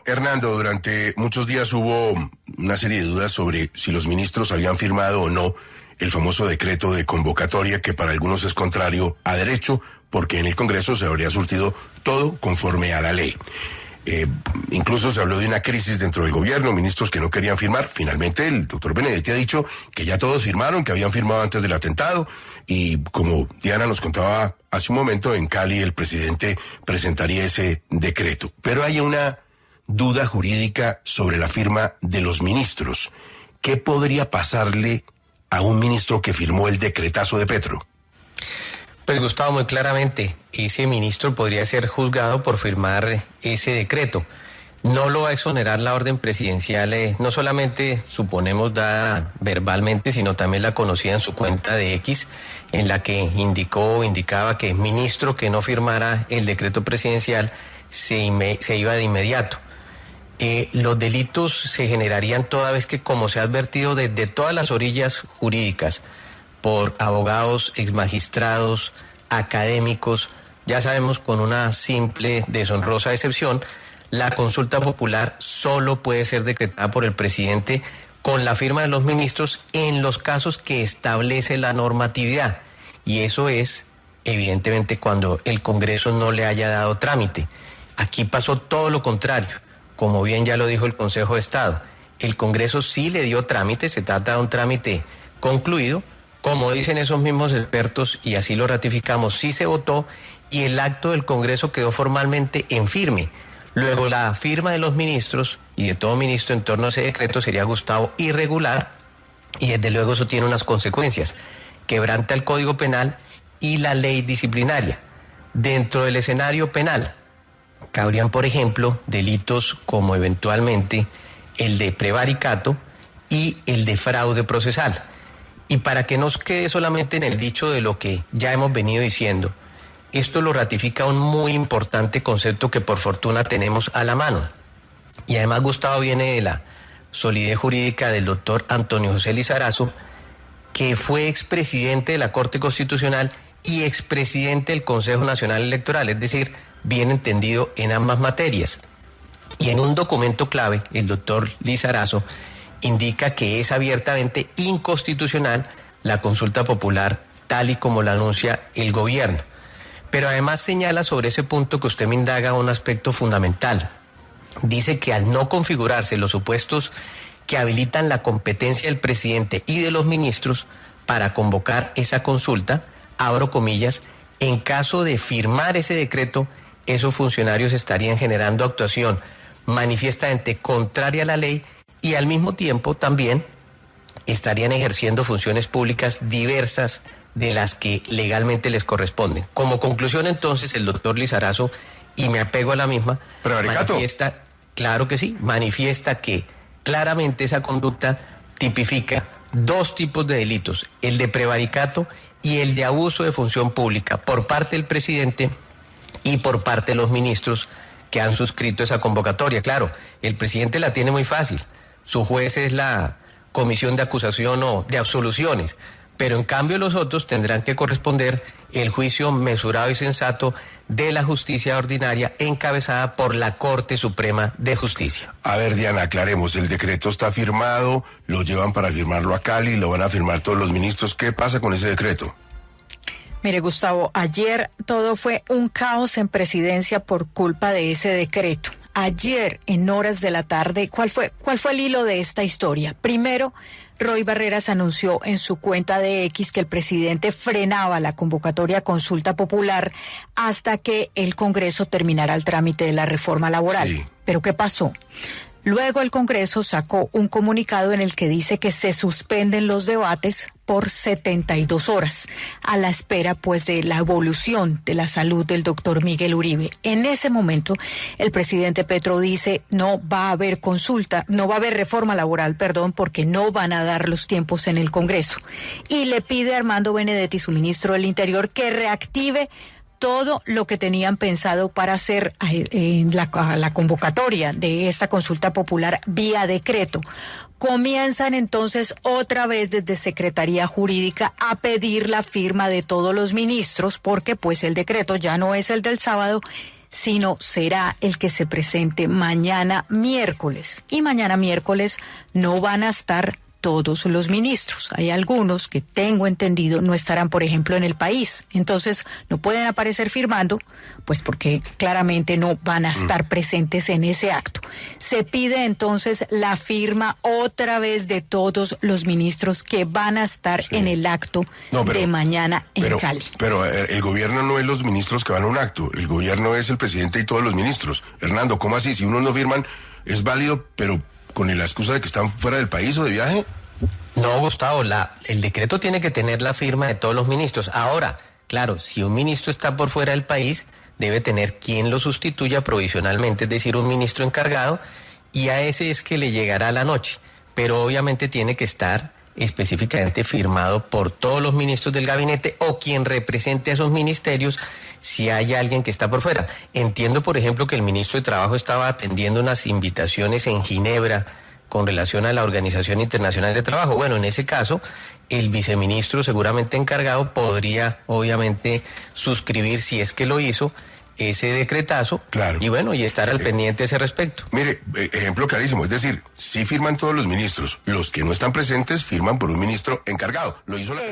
Hernando, durante muchos días hubo una serie de dudas sobre si los ministros habían firmado o no el famoso decreto de convocatoria que para algunos es contrario a derecho, porque en el Congreso se habría surtido todo conforme a la ley. Incluso se habló de una crisis dentro del gobierno, ministros que no querían firmar. Finalmente el doctor Benedetti ha dicho que ya todos firmaron, que habían firmado antes del atentado, y como Diana nos contaba hace un momento, en Cali el presidente presentaría ese decreto. Pero hay una duda jurídica sobre la firma de los ministros. ¿Qué podría pasarle a un ministro que firmó el decretazo de Petro? Pues Gustavo, muy claramente, ese ministro podría ser juzgado por firmar ese decreto. No lo va a exonerar la orden presidencial, no solamente suponemos dada verbalmente, sino también la conocida en su cuenta de X, en la que indicaba que ministro que no firmara el decreto presidencial se iba de inmediato. Los delitos se generarían toda vez que, como se ha advertido desde todas las orillas jurídicas, por abogados, exmagistrados, académicos, ya sabemos, con una simple deshonrosa excepción, la consulta popular solo puede ser decretada por el presidente con la firma de los ministros en los casos que establece la normatividad. Y eso es, evidentemente, cuando el Congreso no le haya dado trámite. Aquí pasó todo lo contrario. Como bien ya lo dijo el Consejo de Estado, el Congreso sí le dio trámite, se trata de un trámite concluido, como dicen esos mismos expertos, y así lo ratificamos, sí se votó y el acto del Congreso quedó formalmente en firme. Luego la firma de los ministros y de todo ministro en torno a ese decreto sería, Gustavo, irregular, y desde luego eso tiene unas consecuencias. Quebranta el Código Penal y la ley disciplinaria. Dentro del escenario penal cabrían, por ejemplo, delitos como eventualmente el de prevaricato y el de fraude procesal. Y para que nos quede solamente en el dicho de lo que ya hemos venido diciendo, esto lo ratifica un muy importante concepto que por fortuna tenemos a la mano. Y además, Gustavo, viene de la solidez jurídica del doctor Antonio José Lizarazo, que fue expresidente de la Corte Constitucional y expresidente del Consejo Nacional Electoral, es decir, bien entendido en ambas materias. Y en un documento clave, el doctor Lizarazo indica que es abiertamente inconstitucional la consulta popular tal y como la anuncia el gobierno. Pero además señala sobre ese punto que usted me indaga un aspecto fundamental. Dice que al no configurarse los supuestos que habilitan la competencia del presidente y de los ministros para convocar esa consulta, abro comillas, en caso de firmar ese decreto, esos funcionarios estarían generando actuación manifiestamente contraria a la ley y al mismo tiempo también estarían ejerciendo funciones públicas diversas de las que legalmente les corresponden. Como conclusión, entonces, el doctor Lizarazo, y me apego a la misma, manifiesta, claro que sí, manifiesta que claramente esa conducta tipifica dos tipos de delitos, el de prevaricato y el de abuso de función pública por parte del presidente y por parte de los ministros que han suscrito esa convocatoria. Claro, el presidente la tiene muy fácil. Su juez es la comisión de acusación o de absoluciones, pero en cambio los otros tendrán que corresponder el juicio mesurado y sensato de la justicia ordinaria encabezada por la Corte Suprema de Justicia. A ver, Diana, aclaremos, el decreto está firmado, lo llevan para firmarlo a Cali, lo van a firmar todos los ministros. ¿Qué pasa con ese decreto? Mire, Gustavo, ayer todo fue un caos en presidencia por culpa de ese decreto. Ayer, en horas de la tarde, ¿cuál fue el hilo de esta historia? Primero, Roy Barreras anunció en su cuenta de X que el presidente frenaba la convocatoria a consulta popular hasta que el Congreso terminara el trámite de la reforma laboral. Sí. ¿Pero qué pasó? Luego el Congreso sacó un comunicado en el que dice que se suspenden los debates por 72 horas, a la espera pues de la evolución de la salud del doctor Miguel Uribe. En ese momento, el presidente Petro dice no va a haber reforma laboral, porque no van a dar los tiempos en el Congreso. Y le pide a Armando Benedetti, su ministro del Interior, que reactive todo lo que tenían pensado para hacer la convocatoria de esta consulta popular vía decreto. Comienzan entonces otra vez desde Secretaría Jurídica a pedir la firma de todos los ministros, porque pues el decreto ya no es el del sábado, sino será el que se presente mañana miércoles. Y mañana miércoles no van a estar todos los ministros. Hay algunos que tengo entendido no estarán, por ejemplo, en el país. Entonces no pueden aparecer firmando, pues porque claramente no van a estar presentes en ese acto. Se pide entonces la firma otra vez de todos los ministros que van a estar en el acto de mañana en Cali. Pero el gobierno no es los ministros que van a un acto, el gobierno es el presidente y todos los ministros. Hernando, ¿cómo así? Si unos no firman, es válido, pero con la excusa de que están fuera del país o de viaje. No, Gustavo, el decreto tiene que tener la firma de todos los ministros. Ahora, claro, si un ministro está por fuera del país, debe tener quien lo sustituya provisionalmente, es decir, un ministro encargado, y a ese es que le llegará la noche. Pero obviamente tiene que estar específicamente firmado por todos los ministros del gabinete o quien represente a esos ministerios si hay alguien que está por fuera. Entiendo, por ejemplo, que el ministro de Trabajo estaba atendiendo unas invitaciones en Ginebra con relación a la Organización Internacional de Trabajo. Bueno, en ese caso, el viceministro seguramente encargado podría, obviamente, suscribir, si es que lo hizo, ese decretazo. Claro. Y bueno, y estar al pendiente a ese respecto. Mire, ejemplo clarísimo, es decir, sí firman todos los ministros, los que no están presentes firman por un ministro encargado. Lo hizo la